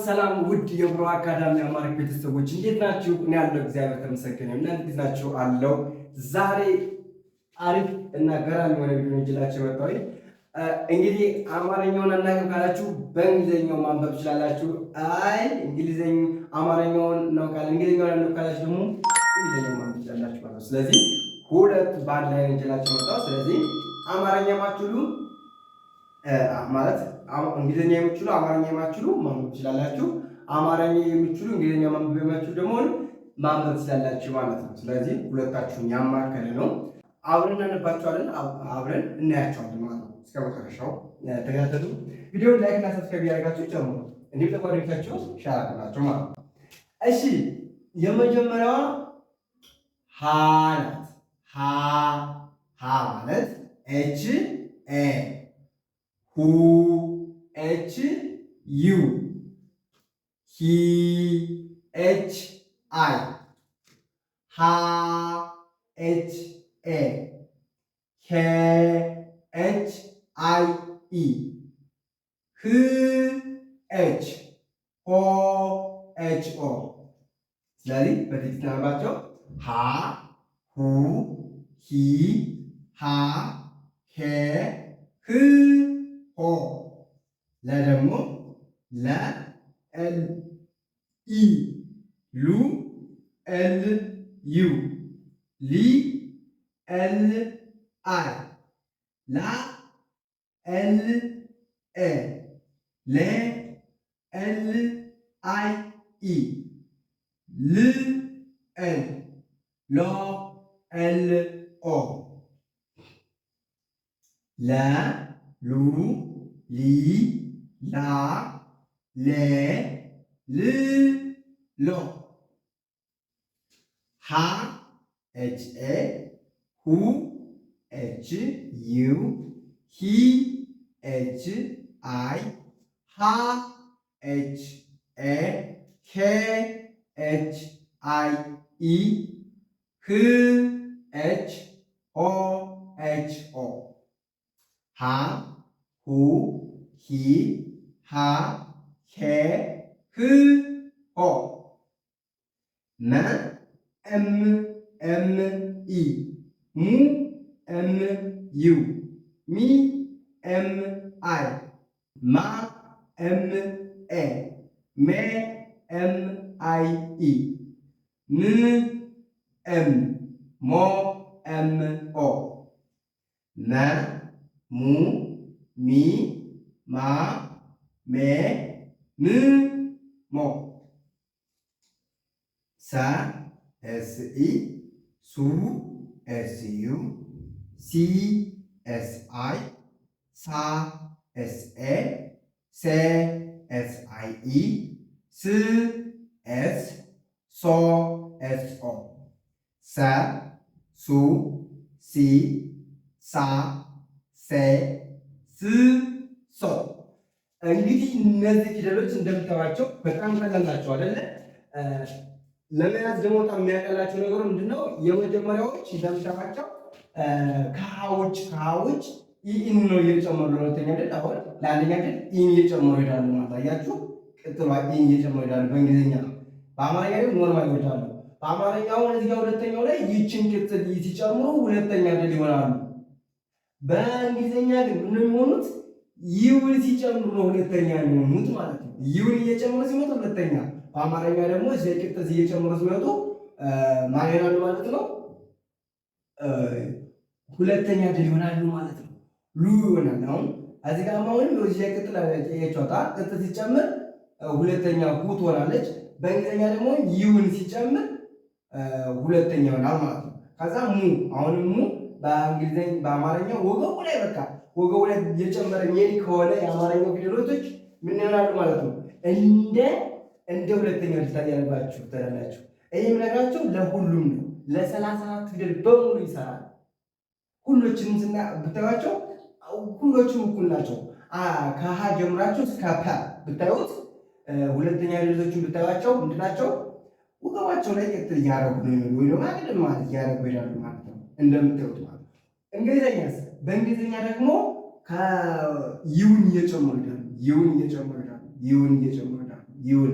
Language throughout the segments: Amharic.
ሰላም ውድ የብሮ አካዳሚ አማርኛ ቤተሰቦች እንዴት ናችሁ? እኔ ያለው እግዚአብሔር ተመሰገነ። እናንተ እንዴት ናችሁ? አለው ዛሬ አሪፍ እና ገራሚ የሆነ ቪዲዮ እንጅላችሁ መጣሁኝ። እንግዲህ አማርኛውን አናውቅም ካላችሁ በእንግሊዘኛው ማንበብ ትችላላችሁ። አይ አማርኛውን እናውቃለን እንግሊዘኛውን አናውቅም ካላችሁ ደግሞ እንግሊዘኛውን ማንበብ ትችላላችሁ ማለት ነው። ስለዚህ ሁለት ባንድ ላይ እንጅላችሁ መጣሁ። ስለዚህ አማርኛ ማትችሉ ማለት እንግሊዘኛ የምትችሉ አማርኛ የማትችሉ ማንበብ ትችላላችሁ። አማርኛ የምትችሉ እንግሊዘኛ ማንበብ የማትችሉ ደግሞ ማንበብ ትችላላችሁ ማለት ነው። ስለዚህ ሁለታችሁን ያማከለ ነው። አብረን እናነባቸዋለን፣ አብረን እናያቸዋለን ማለት ነው። እስከ መጨረሻው ተከታተሉ። ቪዲዮውን ላይክ እና ሰብስክራይብ ያደርጋችሁ ጨምሩ። እንዲሁም ለጓደኞቻችሁ ሼር አድርጉላችሁ ማለት ነው። እሺ የመጀመሪያዋ ሀ ናት። ሀ ማለት ኤች ኤ ሁ ኤች ዩ ሂ ኤች አይ ሃ ኤች ኤ ሄ ኤች አይ ኢ ህ ኤች ኦ ኤች ኦ። ስለዚህ በቴክስት ናባቸው ሃ ሁ ሂ ሃ ሄ ህ ሆ ለደግሞ ለ ኤል ኢ ሉ ኤል ዩ ሊ ኤል አይ ላ ኤል ኤ ሌ ኤል አይ ኢ ል ኤል ሎ ኤል ኦ ለ ሉ ሊ ላ ሌ ል ሎ ሃ ኤች ኤ ሁ ኤች ዩ ሂ ኤች አይ ሃ ኤች ኤ ሄ ኤች አይ ኢ ህ ኤች ኦ ኤች ኦ ሃ ሁ ሂ ሃ ሄ ህ ሆ መ ኤም ኤም ኢ ሙ ኤም ዩ ሚ ኤም አይ ማ ኤም ኤ ሜ ኤም አይ ኢ ም ኤም ሞ ኤም ኦ መ ሙ ሚ ማ ሜ ም ሞ ሰ ኤስ ኢ ሱ ኤስ ዩ ሲ ኤስ አይ ሳ ኤስ ኤ ሴ ኤስ አይ ኢ ስ ኤስ ሶ ኤስ ኦ ሰ ሱ ሲ ሳ ሴ ስ ሶ። እንግዲህ እነዚህ ፊደሎች እንደምታዩዋቸው በጣም ቀላል ናቸው አይደለ? ለመያዝ ደግሞ በጣም የሚያቀላቸው ነገሩ ምንድነው? የመጀመሪያዎች እንደምታዩዋቸው ከሀዎች ኢን ነው እየጨመሩ ለሁለተኛ አይደል? አሁን ለአንደኛ አይደል ኢን እየጨመሩ ይሄዳሉ ማለት አያችሁ። ቅጥሏ ኢን እየጨመሩ ይሄዳሉ በእንግሊዝኛ። በአማርኛ ደግሞ ኖርማል ይወጣሉ። በአማርኛው እዚህ ጋር ሁለተኛው ላይ ይችን ቅጥል ሲጨምሩ ሁለተኛ አይደል ይሆናሉ። በእንግሊዝኛ ግን ምን የሚሆኑት ይውን ሲጨምሩ ነው ሁለተኛ የሚሆኑት ማለት ነው። ይውን እየጨመሩ ሲመጡ ሁለተኛ። በአማርኛ ደግሞ እዚህ ቅጥል እየጨመሩ ሲመጡ ማን ይሆናሉ ማለት ነው? ሁለተኛ አይደል ይሆናሉ ማለት ነው። ሉ ይሆናል። አሁን እዚህ ጋር አሁንም እዚህ ቅጥል እየጨመረ ቅጥል ሲጨምር ሁለተኛ ሁ ትሆናለች። በእንግሊዝኛ ደግሞ ይውን ሲጨምር ሁለተኛ ይሆናል ማለት ነው። ከዛ ሙ አሁንም ሙ በእንግሊዝኛ በአማርኛው ወገቡ ላይ በቃ ወገቡ ላይ እየጨመረ የሚሄድ ከሆነ የአማርኛው ፊደሎች ምን ይሆናሉ ማለት ነው? እንደ ሁለተኛ ልታይ ያለባችሁ ትላላችሁ። ይሄ የምነግራችሁ ለሁሉም ነው። ለ34 ፊደል በሙሉ ይሰራል። ሁሎችንም ብታዩዋቸው ሁሎችም እኩል ናቸው። ከሀ ጀምራችሁ እስከ ፐ ብታዩት ሁለተኛ ፊደሎችን ብታዩዋቸው ምንድን ናቸው? ወገባቸው ላይ ቅጥል እያደረጉ ነው የሚሉ ወይ ደግሞ አይደለም ማለት እያደረጉ ይሄዳሉ ማለት ነው። እንደምታዩት ማለት ነው። እንግሊዝኛስ በእንግሊዝኛ ደግሞ ከይውን እየጨመሩ ይሄዳሉ። ይውን እየጨመሩ ይሄዳሉ። ይውን እየጨመሩ ይሄዳሉ። ይሁን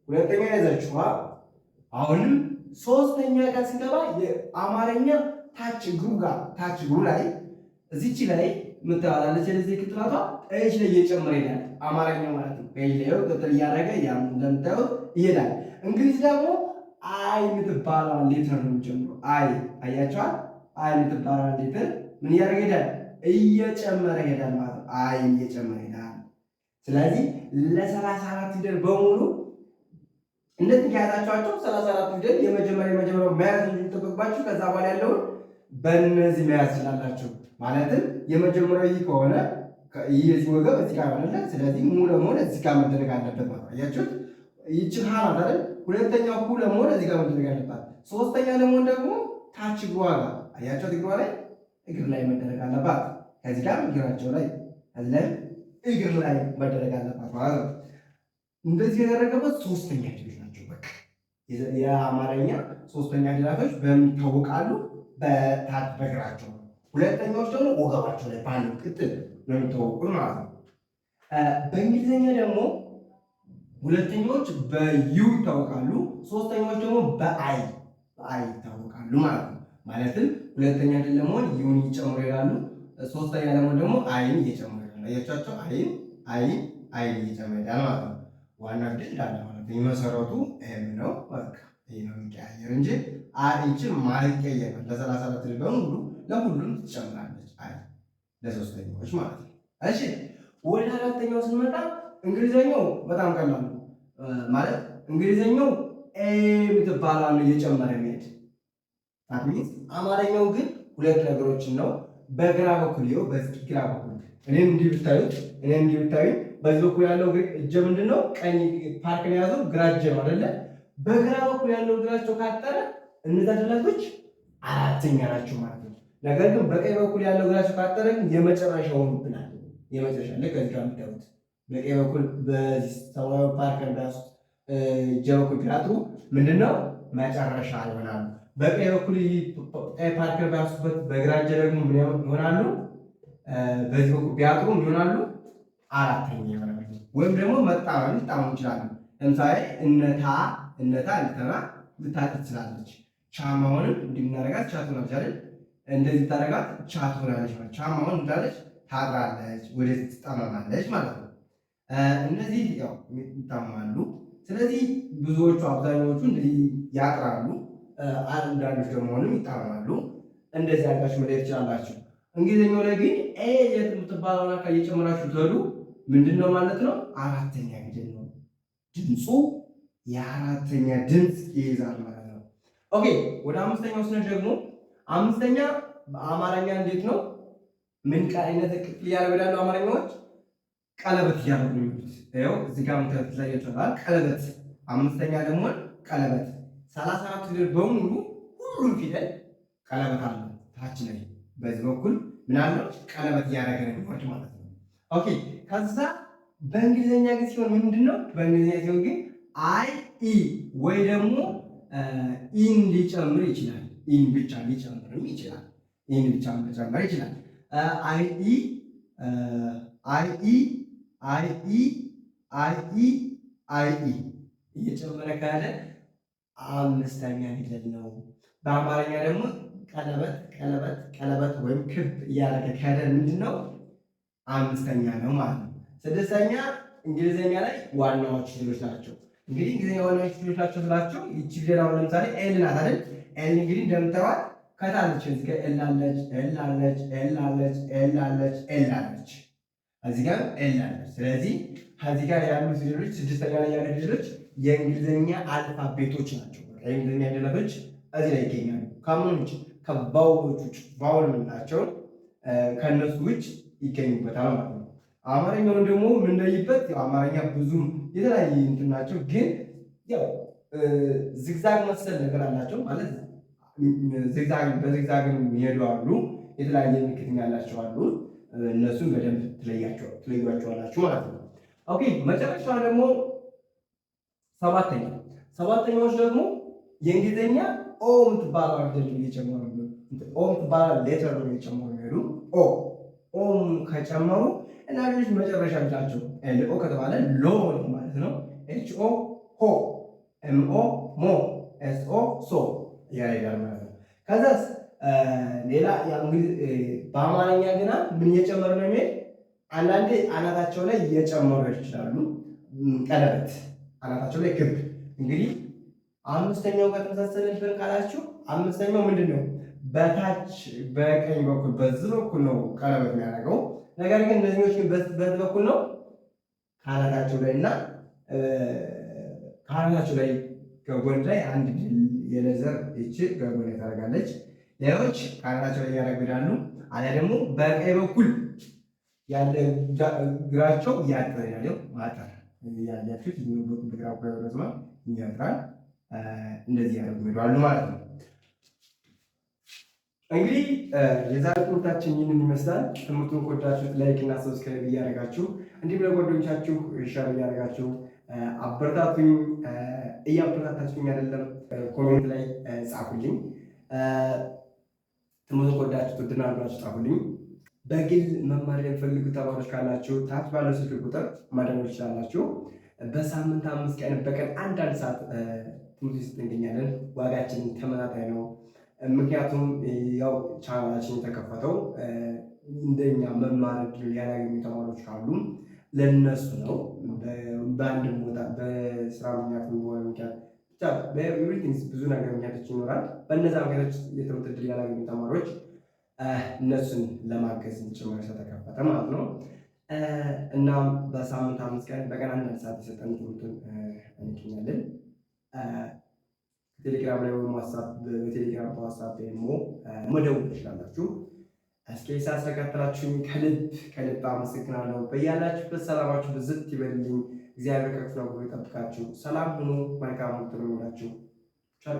ሁለተኛ ያዛችኋ። አሁንም ሶስተኛ ጋር ስንገባ የአማርኛ ታች እግሩ ላይ እዚች ላይ ምታላለች ለዚህ ክትላቷ እች ላይ እየጨመረ ይሄዳል። አማርኛ ማለት ነው። ከእች ላይ ቅጥል እያደረገ ያም እንደምታዩት ይሄዳል። እንግሊዝ ደግሞ አይ የምትባለው ሌተር ነው የሚጨምረው። አይ አያችኋል። አይ የምትባለው ሌተር ምን እያደረገ ይሄዳል? እየጨመረ ይሄዳል ማለት ነው። አይ እየጨመረ ይሄዳል። ስለዚህ ለ34 ፊደል በሙሉ እንደዚህ ያዛችኋቸው 34 ፊደል የመጀመሪያው መያዝ የሚጠበቅባችሁ ከዛ በኋላ ያለውን በእነዚህ መያዝ ስላላችሁ ማለትም የመጀመሪያው ይህ ከሆነ የዚህ ወገብ እዚህ ጋር አለ። ስለዚህ ሙ ለመሆን እዚህ ጋር መደረግ አለበት ማለት ነው። አያችሁት? ይህችን ሀ ናት አይደል? ሁለተኛው ሁ ለመሆን እዚህ ጋር መደረግ አለባት። ሶስተኛ ለመሆን ደግሞ ታች እግሯ ጋር አያችሁት? እግሯ ላይ እግር ላይ መደረግ አለባት። ከዚህ ጋር እግራቸው ላይ እዚህ ላይ እግር ላይ መደረግ አለባት ማለት ነው። እንደዚህ የተደረገበት ሶስተኛ ፊደሎች ናቸው። በቃ የአማርኛ ሶስተኛ ፊደላቶች በምን ይታወቃሉ? በታች በእግራቸው። ሁለተኛዎች ደግሞ ወገባቸው ላይ ባለው ቅጥል ነው የሚታወቁ ማለት ነው። በእንግሊዝኛ ደግሞ ሁለተኛዎች በዩ ይታወቃሉ። ሶስተኛዎች ደግሞ በአይ ይታወቃሉ ማለት ነው። ማለትም ሁለተኛ ድል ለመሆን ዩን ይጨምሩ ይላሉ። ሶስተኛ ለመሆን ደግሞ አይን እየጨመሩ ይላሉ። አያቻቸው አይን እየጨመሩ ይላል ማለት ነው። ዋና ድል እንዳለ ማለት ነው። የመሰረቱ ኤም ነው። በቃ ይሄ ነው የሚቀያየር እንጂ አይችን ማይቀየር ለ34 ድል በሙሉ ለሁሉም ትጨምራለች። አይ ለሶስተኛዎች ማለት ነው። እሺ ወደ አራተኛው ስንመጣ እንግሊዘኛው በጣም ቀላል ነው ማለት እንግሊዘኛው ኤ የምትባለው እየጨመረ የሚሄድ ታዲያ አማርኛው ግን ሁለት ነገሮችን ነው። በግራ በኩል ይኸው በዚህ ግራ በኩል እኔም እንዲህ ብታዩት በዚህ በኩል ያለው እጀ ምንድነው? ቀኝ ፓርክን የያዘው ግራ እጀ ነው አይደለ? በግራ በኩል ያለው እግራቸው ካጠረ እነዛ ፊደላቶች አራተኛ ናቸው ማለት ነው። ነገር ግን በቀኝ በኩል ያለው እግራቸው ካጠረ የመጨረሻው ይሆናል። የመጨረሻ ልክ ከዚህ ጋር የምታዩት በቀኝ በኩል በዚህ ሰማያዊ ፓርከር ዳስ ጀበኩ ቢያጥሩ ምንድነው መጨረሻ ይሆናሉ። በቀኝ በኩል ቀይ ፓርከር ቢያሱበት በግራ እጀ ደግሞ ምን ይሆናሉ? በዚህ በኩል ቢያጥሩ ይሆናሉ አራተኛ ይሆናሉ። ወይም ደግሞ መጣመም ሊጣመሙ ይችላሉ። ለምሳሌ እነታ ልተና ልታጥር ትችላለች። ቻማውንም እንዲምናረጋት ቻቱ ናች አይደል? እንደዚህ ታረጋት ቻቱ ናለች ማለት ቻማውን እንዳለች ታጥራለች፣ ወደዚህ ትጣመማለች ማለት ነው። እነዚህ ያው ይጣመማሉ። ስለዚህ ብዙዎቹ አብዛኛዎቹ እንደዚህ ያጥራሉ። አንዳንዶች ደግሞ ይጣመማሉ። እንደዚህ አድርጋችሁ መለየት ትችላላችሁ። እንግሊዝኛው ላይ ግን ኤ የምትባለውን አካል እየጨመራችሁ ትሄዱ ምንድነው ማለት ነው? አራተኛ ፊደል ነው። ድምፁ የአራተኛ ድምፅ ይይዛል ማለት ነው። ኦኬ ወደ አምስተኛው ስንሄድ ደግሞ አምስተኛ በአማርኛ እንዴት ነው? ምን አይነት ቅጥል እያደረጉ ያሉ አማርኛዎች ቀለበት እያደረጉ ነው። ይኸው እዚህ ጋር ምትላያቸዋል ቀለበት። አምስተኛ ደግሞ ቀለበት 34 ፊደል በሙሉ ሁሉም ፊደል ቀለበት አለው ታች ላይ በዚህ በኩል ምን አለው? ቀለበት እያደረገ ነው የሚወርድ ማለት ነው። ኦኬ ከዛ በእንግሊዝኛ ግን ሲሆን ምንድነው? በእንግሊዝኛ ሲሆን ግን አይ ኢ ወይ ደግሞ ኢን ሊጨምር ይችላል። ኢን ብቻ ሊጨምርም ይችላል። ኢን ብቻ ሊጨምር ይችላል። አይ ኢ እየጨመረ ካለ አምስተኛ ፊደል ነው። በአማርኛ ደግሞ ቀለበት ወይም ክብ እያደረገ ካለ ምንድነው? አምስተኛ ነው ማለት ነው። ስድስተኛ እንግሊዝኛ ላይ ዋናዎቹ ፊደሎች ናቸው። እንግዲህ እንግሊዝኛ ዋናዎቹ ፊደሎች ናቸው ስላቸው ይቺ ፊደል አሁን ለምሳሌ ኤል ናት አይደል? ኤል እንግዲህ እንደምታዩት ከታለች እዚህ ጋር ኤል አለች። እዚህ ጋር ኤል አለች። ስለዚህ ከዚህ ጋር ያሉ ፊደሎች ስድስተኛ ላይ ያሉ ፊደሎች የእንግሊዝኛ አልፋቤቶች ናቸው። የእንግሊዝኛ ፊደሎች እዚህ ላይ ይገኛሉ። ከምን ውጭ? ከባውሎች ውጭ ባውል የምንላቸውን ከእነሱ ውጭ ይገኙበታል ማለት ነው። አማርኛውን ደግሞ የምንለይበት አማርኛ ብዙም የተለያየ እንትን ናቸው፣ ግን ያው ዝግዛግ መሰል ነገር አላቸው ማለት በዝግዛግ የሚሄዱ አሉ፣ የተለያየ ምልክት ያላቸው አሉ። እነሱን በደንብ ትለዩዋቸዋላችሁ ማለት ነው። ኦኬ መጨረሻ ደግሞ ሰባተኛዎች ደግሞ የእንግሊዝኛ ኦ የምትባለው አይደል እየጨመሩ ኦ የምትባለው ሌተር ነው እየጨመሩ የሚሄዱ ኦም ከጨመሩ እና ልጅ መጨረሻ ብቻቸው ኤል ኦ ከተባለ ሎ ማለት ነው። ኤች ኦ ሆ፣ ኤም ኦ ሞ፣ ኤስ ኦ ሶ ያይዳል ማለት ነው። ከዛስ ሌላ ያው እንግዲህ በአማርኛ ግና ምን እየጨመረ ነው የሚሄድ? አንዳንዴ አናታቸው ላይ እየጨመሩ ይችላሉ። ቀለበት አናታቸው ላይ ክብ። እንግዲህ አምስተኛው ከተመሳሰለብን ካላችሁ አምስተኛው ምንድን ነው? በታች በቀኝ በኩል በዚህ በኩል ነው ቀለበት የሚያደርገው። ነገር ግን እነዚህኞች ግን በዚህ በኩል ነው ከአናታቸው ላይ እና ከአናታቸው ላይ ከጎን ላይ አንድ የሌዘር ይቺ ከጎን ታደርጋለች። ሌሎች ከአናታቸው ላይ ያረግዳሉ። አሊያ ደግሞ በቀኝ በኩል ያለ እግራቸው እያጠረ ያለው ማጠር ያላችሁት የሚወጡት ግራ ረዝማ ያጥራል። እንደዚህ ያደርጉ ማለት ነው። እንግዲህ የዛሬ ትምህርታችን ይህንን ይመስላል። ትምህርቱን ከወዳችሁት ላይክ እና ሰብስክራይብ እያደረጋችሁ እንዲሁም ለጓደኞቻችሁ ሼር እያደረጋችሁ አበረታቱኝ። እያበረታታችሁኝ አይደለም ኮሜንት ላይ ጻፉልኝ። ትምህርቱን ከወዳችሁት ውድና ብላችሁ ጻፉልኝ። በግል መማር የሚፈልጉ ተማሪዎች ካላችሁ ታች ባለው ስልክ ቁጥር ማደወል ትችላላችሁ። በሳምንት 5 ቀን በቀን አንዳንድ ሰዓት ትምህርት ውስጥ እንገኛለን። ዋጋችን ተመጣጣኝ ነው። ምክንያቱም ያው ቻናላችን የተከፈተው እንደኛ መማር እድል ያላገኙ ተማሪዎች ካሉ ለነሱ ነው። በአንድ ቦታ በስራ ምክንያት በሆነ ምክንያት ብቻ በኤቭሪቲንግስ ብዙ ነገር ምክንያቶች ይኖራል። በእነዛ ምክንያቶች የትምህርት እድል ያላገኙ ተማሪዎች እነሱን ለማገዝ ጭምር ስለተከፈተ ማለት ነው። እናም በሳምንት 5 ቀን በቀን አንዳንድ ሰዓት የሰጠን ትምህርቱን እንገኛለን። ቴሌግራም ላይ ወይም ዋትስአፕ በቴሌግራም በዋትስአፕ ደግሞ መደወል ትችላላችሁ። እስኪ ሳስተካክላችሁኝ ከልብ አመሰግናለሁ። በያላችሁበት ሰላማችሁ ብዝት ይበልልኝ። እግዚአብሔር ከክፉ ነገር ይጠብቃችሁ። ሰላም ሁኑ። መልካም ትምህርት ነው። ቻው።